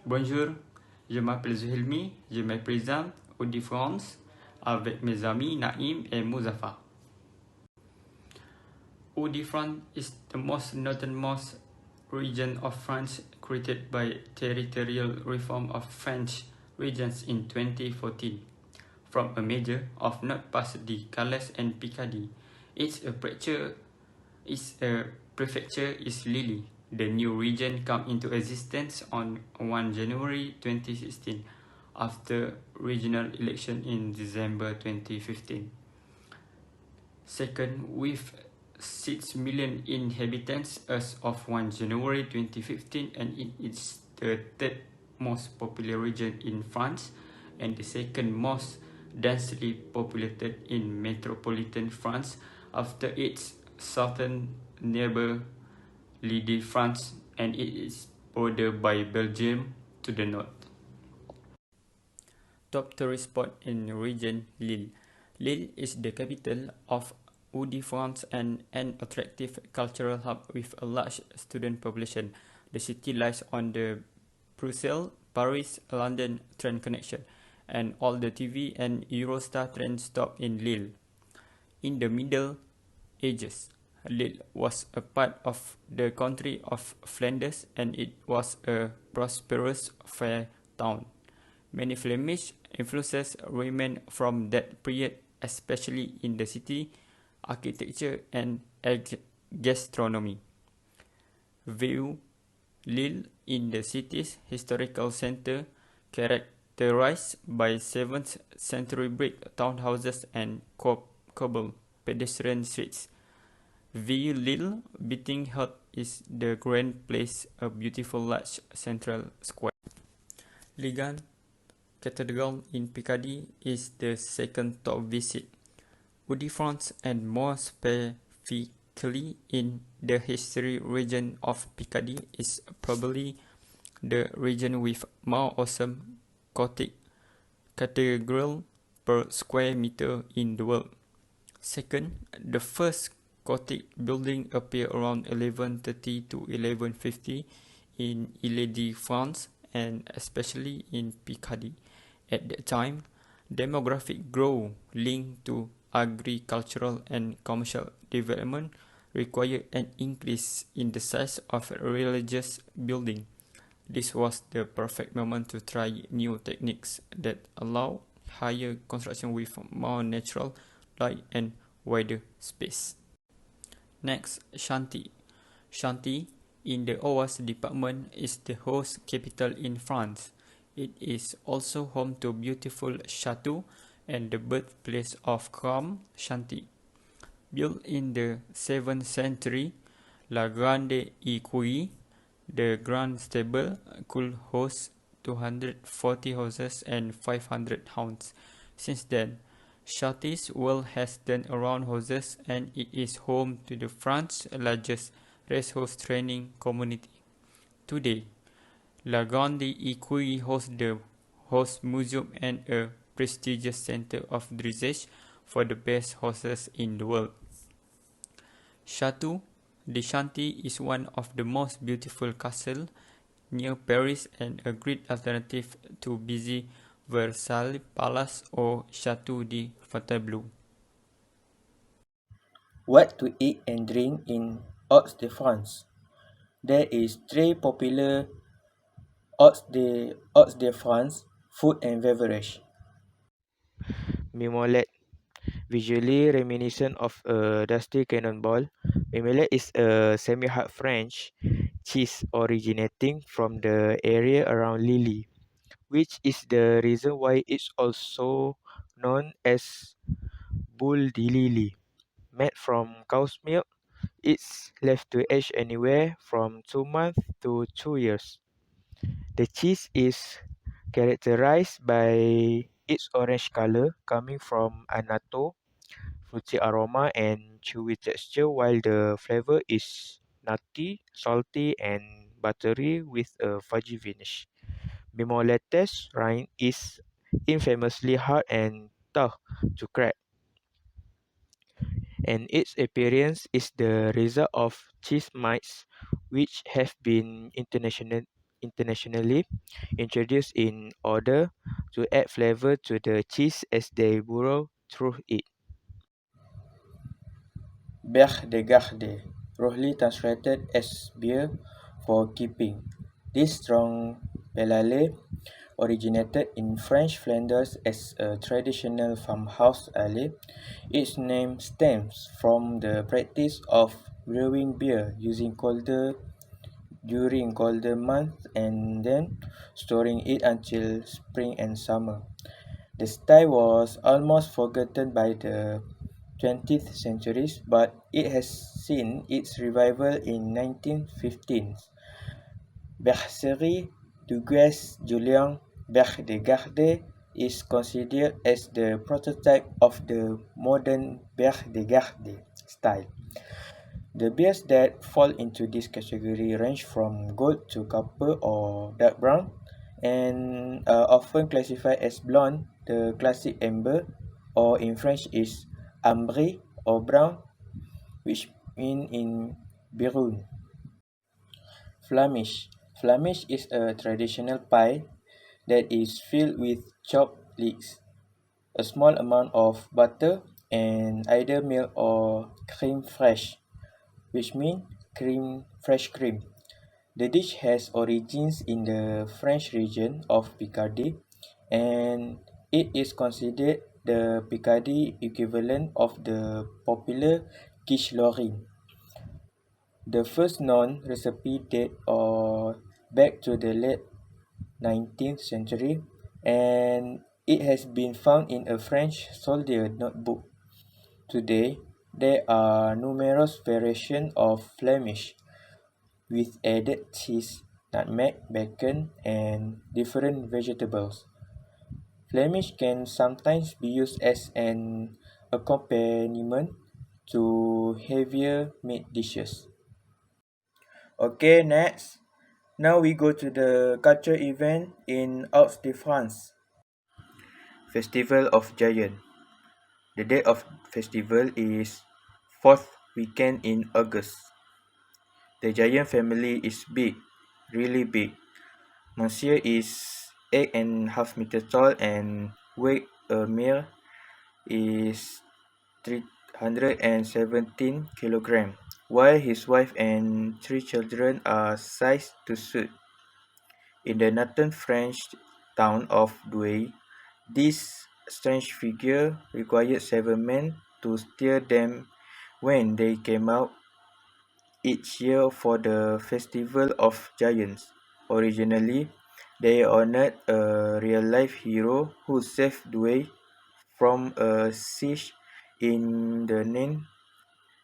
Bonjour, je m'appelle Zuhilmi, je me présente Hauts de France avec mes amis Naïm et Muzaffar. Hauts de France is the most northernmost region of France created by territorial reform of French regions in 2014. From a major of not past the Calais and Picardy, its prefecture is Lille. The new region came into existence on 1 January 2016 after regional election in December 2015. Second, with 6 million inhabitants as of 1 January 2015, and it is the third most popular region in France and the second most densely populated in metropolitan France after its southern neighbor L'Île-de-France, and it is bordered by Belgium to the north. Top tourist spot in region Lille. Lille is the capital of Hauts-de-France and an attractive cultural hub with a large student population. The city lies on the Brussels-Paris-London train connection, and all the TV and Eurostar trains stop in Lille. In the Middle Ages, Lille was a part of the country of Flanders, and it was a prosperous fair town. Many Flemish influences remain from that period, especially in the city, architecture and gastronomy. View Lille in the city's historical center, characterized by 7th century brick townhouses and cobble pedestrian streets. View Lille Beating Heart is the grand place, a beautiful large central square. Ligan Cathedral in Picardy is the second top visit. Hauts-de-France, and more specifically in the history region of Picardy, is probably the region with more awesome Gothic cathedral per square meter in the world. Second, the first Gothic building appeared around 1130 to 1150 in Île-de-France, and especially in Picardy. At that time, demographic growth linked to agricultural and commercial development required an increase in the size of religious building. This was the perfect moment to try new techniques that allow higher construction with more natural light and wider space. Next, Chantilly. Chantilly, in the Oise department, is the host capital in France. It is also home to beautiful chateaux and the birthplace of Crème Chantilly. Built in the 7th century, La Grande Écurie, the Grand Stable, could host 240 horses and 500 hounds. Since then, Chantilly's world has done around horses, and it is home to the France's largest racehorse training community. Today, La Grande Écurie hosts the Horse Museum and a prestigious center of dressage for the best horses in the world. Château de Chantilly is one of the most beautiful castles near Paris and a great alternative to busy Versailles Palace or Château de Fontainebleau. What to eat and drink in Hauts de France? There is three popular Hauts de France food and beverage. Mimolette, visually reminiscent of a dusty cannonball. Mimolette is a semi-hard French cheese originating from the area around Lille, which is the reason why it's also known as boule de Lille. Made from cow's milk, it's left to age anywhere from 2 months to 2 years. The cheese is characterized by its orange color coming from annatto, fruity aroma and chewy texture, while the flavor is nutty, salty and buttery with a fudgy finish. Mimolette's rind is infamously hard and tough to crack, and its appearance is the result of cheese mites which have been internationally, introduced in order to add flavor to the cheese as they burrow through it. Bière de garde, roughly translated as beer for keeping. This strong pale originated in French Flanders as a traditional farmhouse ale. Its name stems from the practice of brewing beer using colder during colder months and then storing it until spring and summer. The style was almost forgotten by the 20th centuries, but it has seen its revival in 1915's Bergerie Dugues Julien Bergde is considered as the prototype of the modern Bergde style. The beers that fall into this category range from gold to copper or dark brown and are often classified as blonde, the classic amber, or in French is ambré or brown, which mean in Biroun. Flamish. Flamish is a traditional pie that is filled with chopped leeks, a small amount of butter, and either milk or crème fraîche, which means fresh cream. The dish has origins in the French region of Picardy, and it is considered the Picardy equivalent of the popular quiche Lorraine. The first known recipe date back to the late 19th century, and it has been found in a French soldier notebook. Today, there are numerous variations of Flemish with added cheese, nutmeg, bacon, and different vegetables. Flemish can sometimes be used as an accompaniment to heavier meat dishes. Okay, next. Now we go to the culture event in Hauts de France. Festival of Giant. The date of festival is 4th weekend in August. The giant family is big, really big. Monsieur is 8.5 meters tall and weight a mere is 317 kilograms, while his wife and 3 children are sized to suit. In the northern French town of Douai, this strange figure required 7 men to steer them when they came out each year for the Festival of Giants. Originally, they honored a real-life hero who saved Douai from a siege in the 9th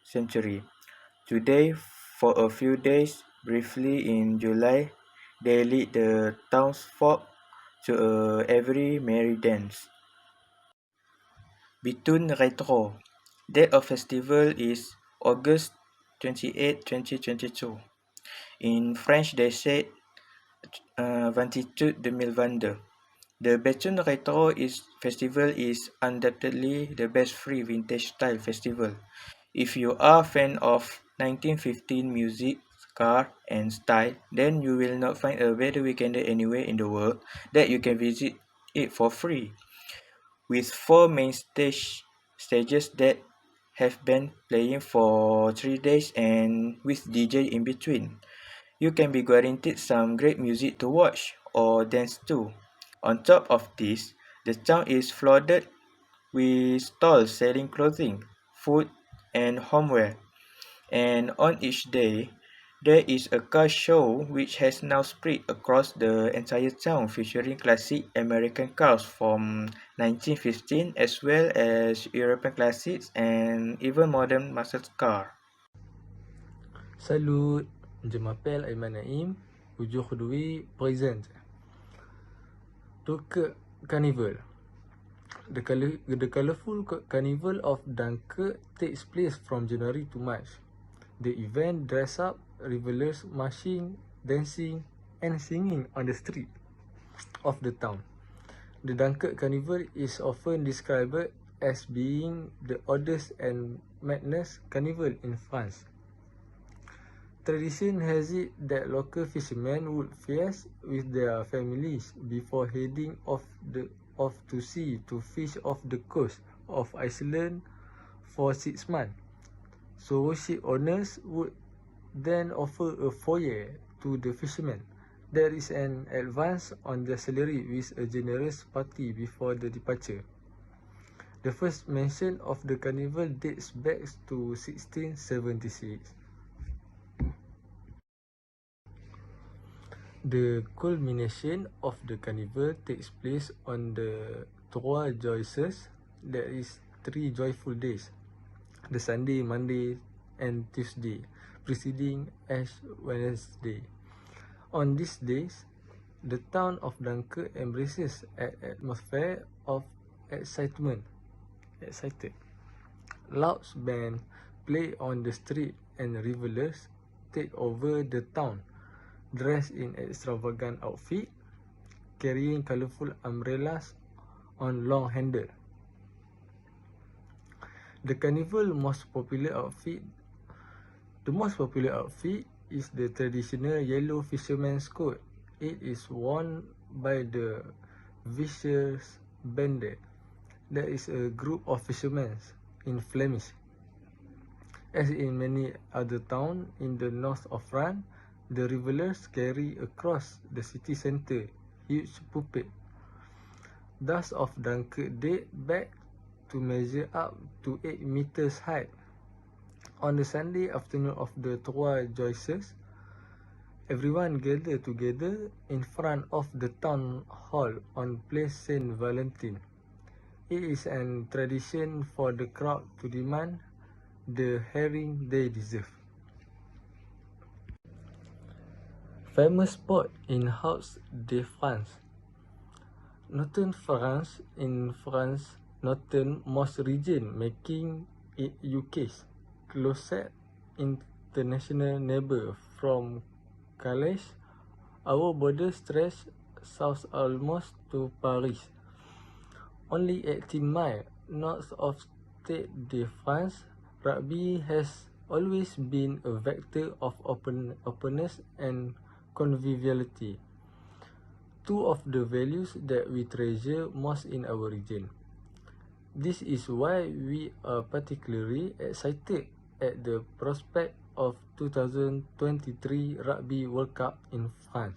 century. Today, for a few days, briefly in July, they lead the townsfolk to a every merry dance. Between Retro. Date of festival is August 28, 2022. In French, they say 28 2022. The Béthune Retro festival is undoubtedly the best free vintage style festival. If you are a fan of 1915 music, car, and style, then you will not find a better weekender anywhere in the world that you can visit it for free. With 4 main stages that have been playing for 3 days and with DJ in between. You can be guaranteed some great music to watch or dance to. On top of this, the town is flooded with stalls selling clothing, food, and homeware. And on each day, there is a car show which has now spread across the entire town featuring classic American cars from 1915 as well as European classics and even modern muscle cars. Salut, je m'appelle Ayman Naïm. Aujourd'hui, présente. Dunkirk Carnival. The colorful carnival of Dunkirk takes place from January to March. The event dress up revelers marching, dancing, and singing on the street of the town. The Dunkirk Carnival is often described as being the oldest and madness carnival in France. Tradition has it that local fishermen would feast with their families before heading off to sea to fish off the coast of Iceland for 6 months. So ship owners would then offer a foyer to the fishermen. There is an advance on their salary with a generous party before the departure. The first mention of the carnival dates back to 1676. The culmination of the carnival takes place on the Trois Joyeuses, that is 3 joyful days, the Sunday, Monday and Tuesday, preceding Ash Wednesday. On these days, the town of Dunkirk embraces an atmosphere of excited. Loud bands play on the street and revelers take over the town, dressed in extravagant outfits, carrying colorful umbrellas on long handles. The most popular outfit is the traditional yellow fisherman's coat. It is worn by the vicious bandit. That is a group of fishermen in Flemish. As in many other towns in the north of France, the revelers carry across the city centre huge puppets. Thus of Dunkirk date back to measure up to 8 meters high. On the Sunday afternoon of the Trois Joyeuses, everyone gathered together in front of the town hall on Place Saint Valentin. It is a tradition for the crowd to demand the herring they deserve. Famous spot in Hauts de France. Northern France in France, northernmost region, making it UK's closest international neighbour from Calais. Our border stretches south almost to Paris. Only 18 miles north of Stade de France, rugby has always been a vector of openness and conviviality, two of the values that we treasure most in our region. This is why we are particularly excited at the prospect of 2023 Rugby World Cup in France,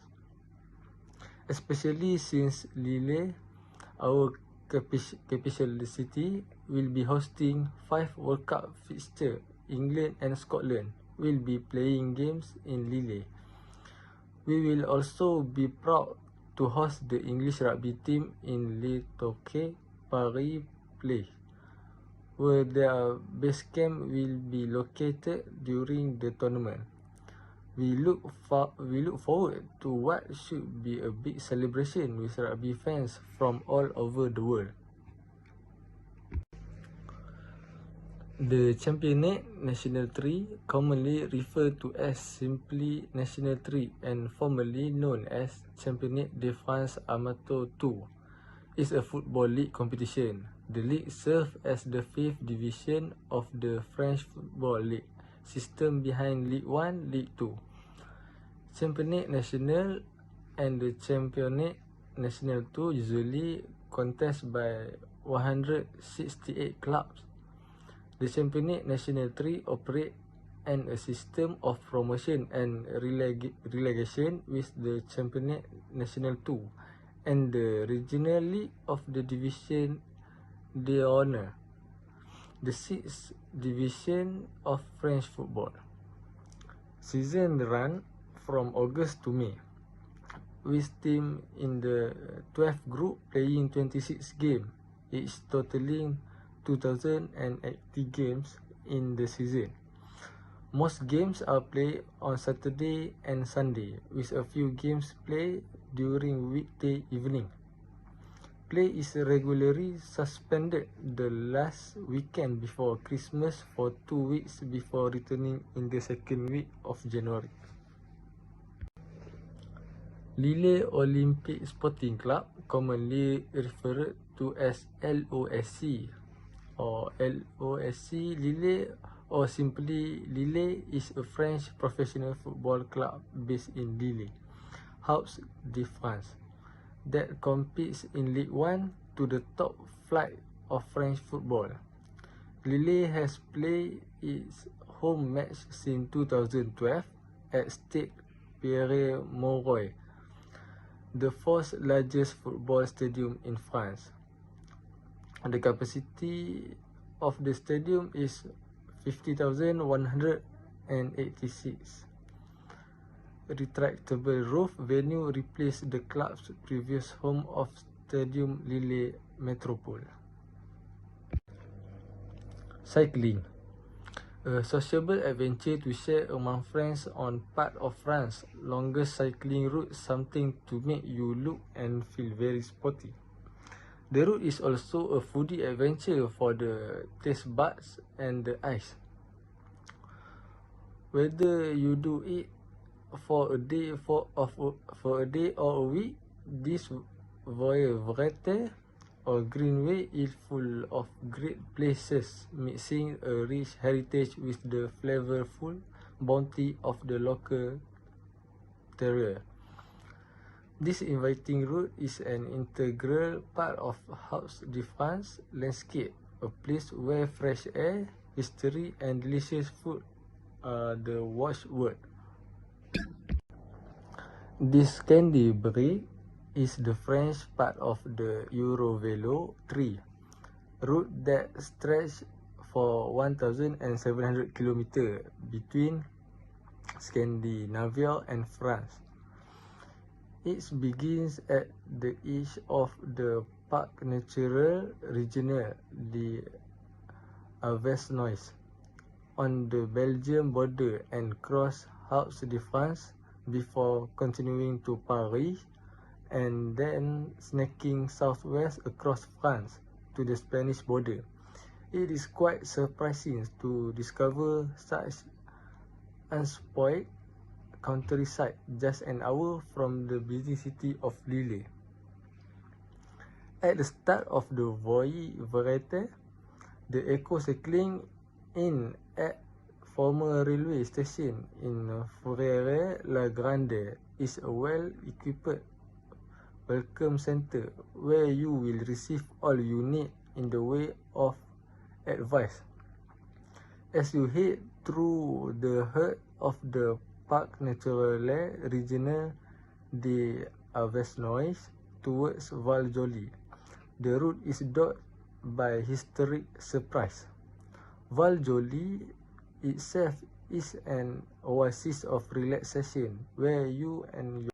especially since Lille, our capital city, will be hosting 5 World Cup fixtures. England and Scotland will be playing games in Lille. We will also be proud to host the English rugby team in Le Touquet, Paris Place, where their base camp will be located during the tournament. We look forward to what should be a big celebration with rugby fans from all over the world. The Championnat National 3, commonly referred to as simply National 3 and formerly known as Championnat de France Amateur 2, is a football league competition. The league serves as the 5th division of the French Football League system behind Ligue 1, Ligue 2. Championnat National and the Championnat National 2 usually contest by 168 clubs. The Championnat National 3 operates and a system of promotion and relegation with the Championnat National 2 and the Regional League of the Division d'Honneur, the 6th division of French football. Season run from August to May, with teams in the 12th group playing 26 games, each totaling 2,080 games in the season. Most games are played on Saturday and Sunday, with a few games played during weekday evening. Play is regularly suspended the last weekend before Christmas for 2 weeks before returning in the second week of January. Lille Olympic Sporting Club, commonly referred to as LOSC or LOSC Lille or simply Lille, is a French professional football club based in Lille, Hauts de France, that competes in Ligue 1 to the top flight of French football. Lille has played its home match since 2012 at Stade Pierre-Mauroy, the fourth largest football stadium in France. The capacity of the stadium is 50,186. Retractable roof venue replaced the club's previous home of Stadium Lille Métropole. Cycling, a sociable adventure to share among friends on part of France's longest cycling route, something to make you look and feel very sporty. The route is also a foodie adventure for the taste buds and the eyes. Whether you do it for a day or a week, this Voie Verte or Greenway is full of great places, mixing a rich heritage with the flavorful bounty of the local terroir. This inviting route is an integral part of Hauts de France landscape, a place where fresh air, history, and delicious food are the watchword. This candy break is the French part of the Eurovelo 3 route that stretches for 1,700 km between Scandinavia and France. It begins at the edge of the Parc Naturel Regional de Avesnois on the Belgian border and crosses Hauts de France before continuing to Paris and then snaking southwest across France to the Spanish border. It is quite surprising to discover such unspoiled countryside just an hour from the busy city of Lille. At the start of the Voie Verte, the eco-cycling in at former railway station in Fourrière-la-Grande is a well-equipped welcome center where you will receive all you need in the way of advice. As you head through the heart of the Parc Naturel Regional de Avesnois towards Val-Joli, the route is dotted by historic surprise. Val-Joli itself is an oasis of relaxation where you and your